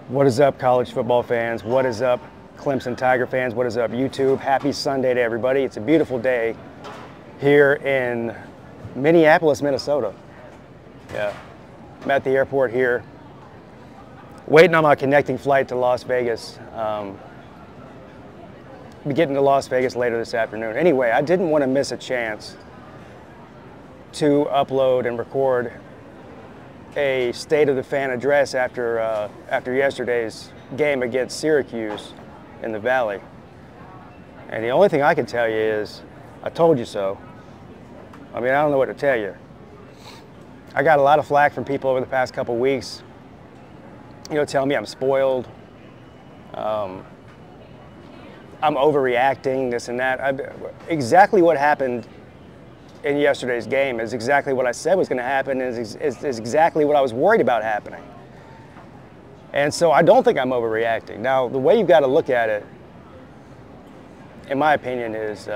What is up, college football fans? What is up, Clemson Tiger fans? What is up, YouTube? Happy Sunday to everybody. It's a beautiful day here in Minneapolis, Minnesota. Yeah, I'm at the airport here, waiting on my connecting flight to Las Vegas. Be getting to Las Vegas later this afternoon. Anyway, I didn't want to miss a chance to upload and record a State of the Fan address after yesterday's game against Syracuse in the Valley. And the only thing I can tell you is, I told you so. I mean, I don't know what to tell you. I got a lot of flack from people over the past couple weeks, telling me I'm spoiled, I'm overreacting, this and that. Exactly what happened in yesterday's game is exactly what I said was going to happen, is exactly what I was worried about happening. And so I don't think I'm overreacting. Now, the way you've got to look at it, in my opinion, is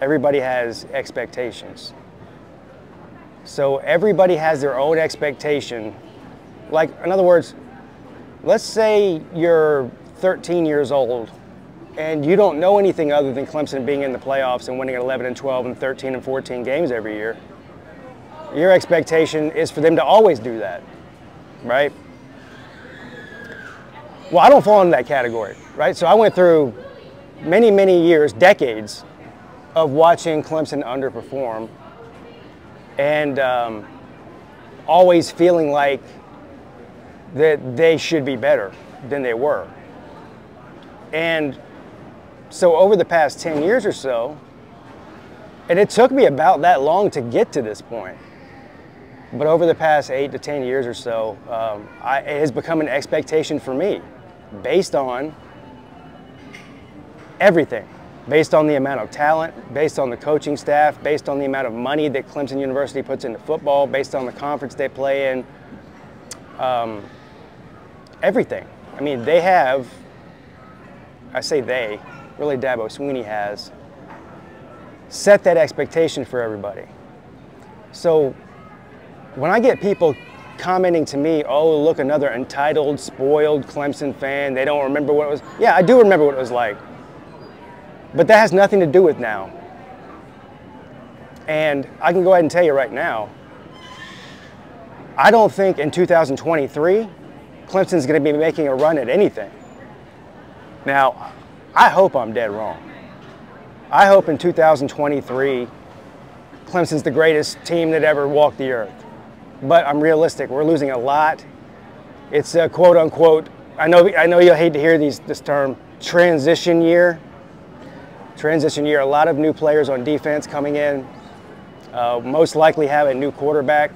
everybody has expectations. So everybody has their own expectation. Like, in other words, let's say you're 13 years old and you don't know anything other than Clemson being in the playoffs and winning at 11 and 12 and 13 and 14 games every year. Your expectation is for them to always do that, right? Well, I don't fall into that category, right? So I went through many, many years, decades, of watching Clemson underperform and always feeling like that they should be better than they were. And so over the past 10 years or so, and it took me about that long to get to this point, but over the past 8 to 10 years or so, it has become an expectation for me based on everything, based on the amount of talent, based on the coaching staff, based on the amount of money that Clemson University puts into football, based on the conference they play in, everything. I mean, they have, I say they, really Dabo Swinney has set that expectation for everybody. So when I get people commenting to me, oh, look, another entitled, spoiled Clemson fan, they don't remember what it was. Yeah, I do remember what it was like. But that has nothing to do with now. And I can go ahead and tell you right now, I don't think in 2023, Clemson's going to be making a run at anything. Now, I hope I'm dead wrong. I hope in 2023, Clemson's the greatest team that ever walked the earth. But I'm realistic. We're losing a lot. It's a quote unquote, I know you'll hate to hear this term, transition year. Transition year, a lot of new players on defense coming in. Most likely have a new quarterback.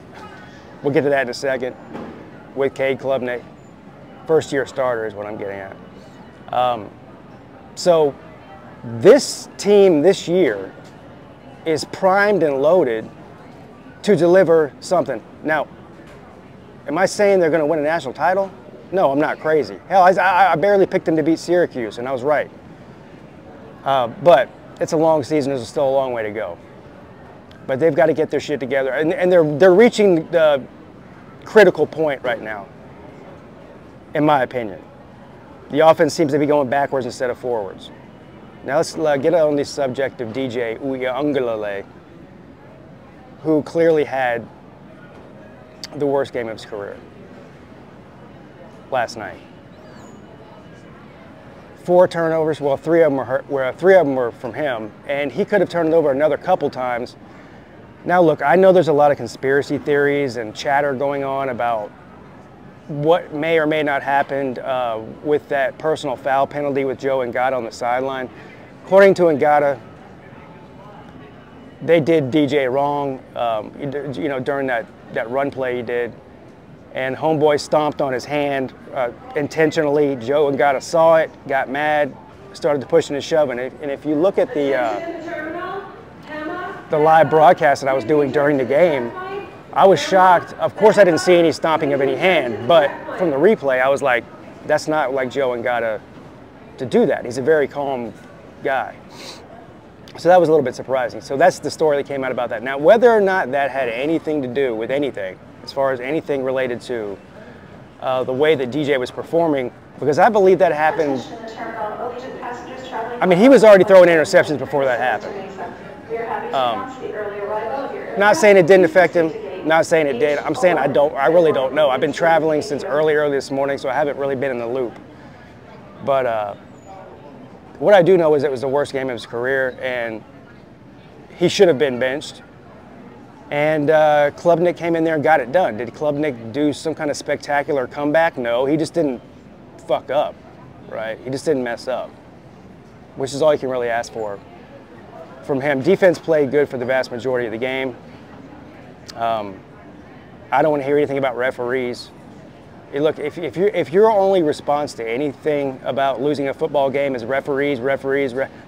We'll get to that in a second with Cade Klubnik. First year starter is what I'm getting at. So this team this year is primed and loaded to deliver something. Now, am I saying they're going to win a national title? No, I'm not crazy. Hell, I barely picked them to beat Syracuse, and I was right. But it's a long season. There's still a long way to go. But they've got to get their shit together, and they're reaching the critical point right now, in my opinion. The offense seems to be going backwards instead of forwards. Now let's get on the subject of DJ Uiagalelei, who clearly had the worst game of his career last night. 4 turnovers. Well, 3 of them were from him, and he could have turned it over another couple times. Now, look, I know there's a lot of conspiracy theories and chatter going on about what may or may not happened with that personal foul penalty with Joe Ngata on the sideline. According to Ngata, they did DJ wrong, during that run play he did, and homeboy stomped on his hand intentionally. Joe Ngata saw it, got mad, started pushing and shoving. And if you look at the live broadcast that I was doing during the game, I was shocked. Of course, I didn't see any stomping of any hand, but from the replay, I was like, that's not like Joe Ngata to do that. He's a very calm guy. So that was a little bit surprising. So that's the story that came out about that. Now, whether or not that had anything to do with anything, as far as anything related to the way that DJ was performing, because I believe that happened. I mean, he was already throwing interceptions before that happened. Not saying it didn't affect him, not saying it did. I'm saying I really don't know. I've been traveling since early this morning, so I haven't really been in the loop. But what I do know is it was the worst game of his career, and he should have been benched. And Klubnik came in there and got it done. Did Klubnik do some kind of spectacular comeback? No, he just didn't fuck up, right? He just didn't mess up, which is all you can really ask for from him. Defense played good for the vast majority of the game. I don't want to hear anything about referees. Hey, look, if your only response to anything about losing a football game is referees,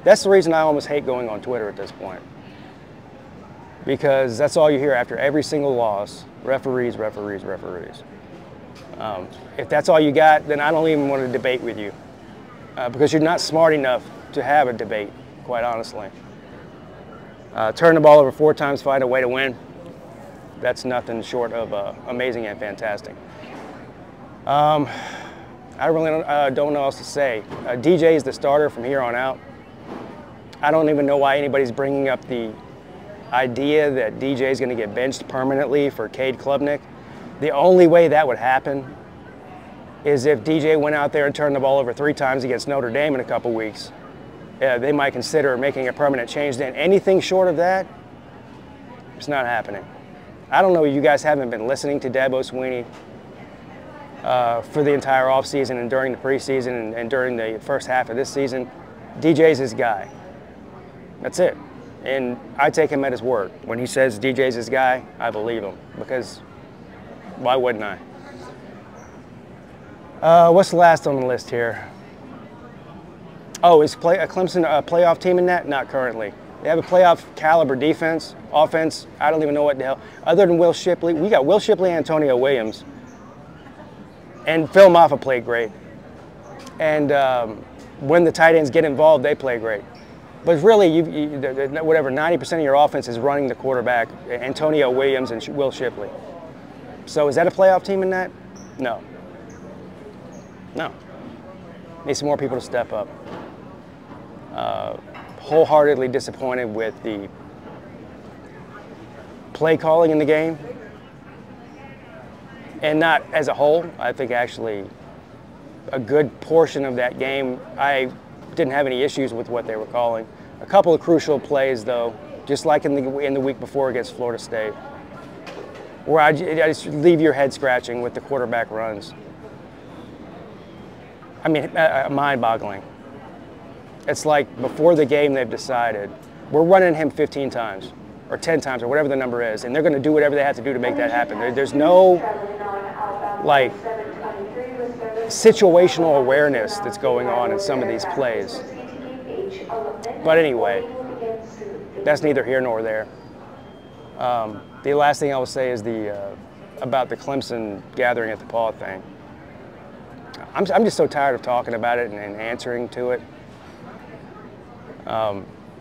that's the reason I almost hate going on Twitter at this point. Because that's all you hear after every single loss, referees. If that's all you got, then I don't even want to debate with you. Because you're not smart enough to have a debate, quite honestly. Turn the ball over 4 times, find a way to win. That's nothing short of amazing and fantastic. I really don't know what else to say. DJ is the starter from here on out. I don't even know why anybody's bringing up the idea that DJ is going to get benched permanently for Cade Klubnik. The only way that would happen is if DJ went out there and turned the ball over 3 times against Notre Dame in a couple weeks. They might consider making a permanent change then. Anything short of that, it's not happening. I don't know, you guys haven't been listening to Dabo Swinney for the entire offseason and during the preseason and during the first half of this season. DJ's his guy. That's it. And I take him at his word. When he says DJ's his guy, I believe him, because why wouldn't I? What's the last on the list here? Oh, is Clemson a playoff team in that? Not currently. They have a playoff caliber defense, offense. I don't even know what the hell. Other than Will Shipley, we got Will Shipley, Antonio Williams, and Phil Maffa played great. And when the tight ends get involved, they play great. But really, whatever, 90% of your offense is running the quarterback, Antonio Williams and Will Shipley. So is that a playoff team in that? No. No. Need some more people to step up. Wholeheartedly disappointed with the play calling in the game. And not as a whole. I think actually a good portion of that game, I didn't have any issues with what they were calling. A couple of crucial plays, though, just like in the week before against Florida State, where I just leave your head scratching with the quarterback runs. I mean, mind-boggling. It's like before the game they've decided, we're running him 15 times or 10 times or whatever the number is, and they're going to do whatever they have to do to make that happen. There's no, like, situational awareness that's going on in some of these plays. But anyway, that's neither here nor there. The last thing I will say is about the Clemson gathering at the Paw thing. I'm just so tired of talking about it and answering to it.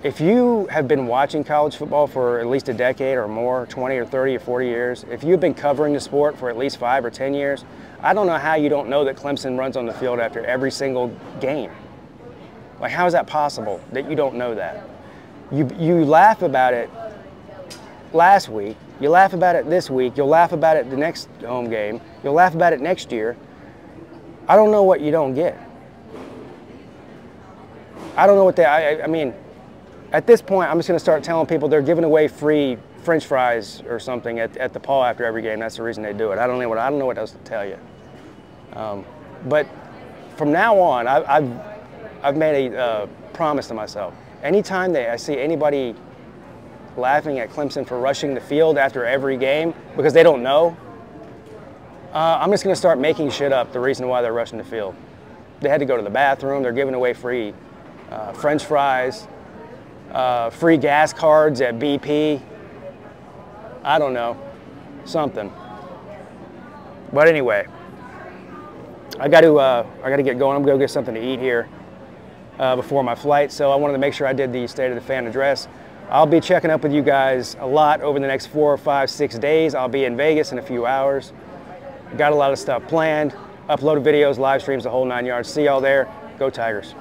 If you have been watching college football for at least a decade or more, 20 or 30 or 40 years, if you've been covering the sport for at least 5 or 10 years, I don't know how you don't know that Clemson runs on the field after every single game. Like, how is that possible that you don't know that? You laugh about it last week, you laugh about it this week, you'll laugh about it the next home game, you'll laugh about it next year. I don't know what you don't get. I don't know what I mean, at this point, I'm just going to start telling people they're giving away free French fries or something at the Paw after every game. That's the reason they do it. I don't know what else to tell you. But from now on, I've made a promise to myself. Anytime I see anybody laughing at Clemson for rushing the field after every game because they don't know, I'm just going to start making shit up the reason why they're rushing the field. They had to go to the bathroom. They're giving away free French fries, free gas cards at BP. I don't know, something. But anyway, I got to get going. I'm going to go get something to eat here before my flight. So I wanted to make sure I did the State of the Fan address. I'll be checking up with you guys a lot over the next 4 or 5, 6 days. I'll be in Vegas in a few hours. Got a lot of stuff planned, uploaded videos, live streams, the whole 9 yards. See y'all there. Go Tigers.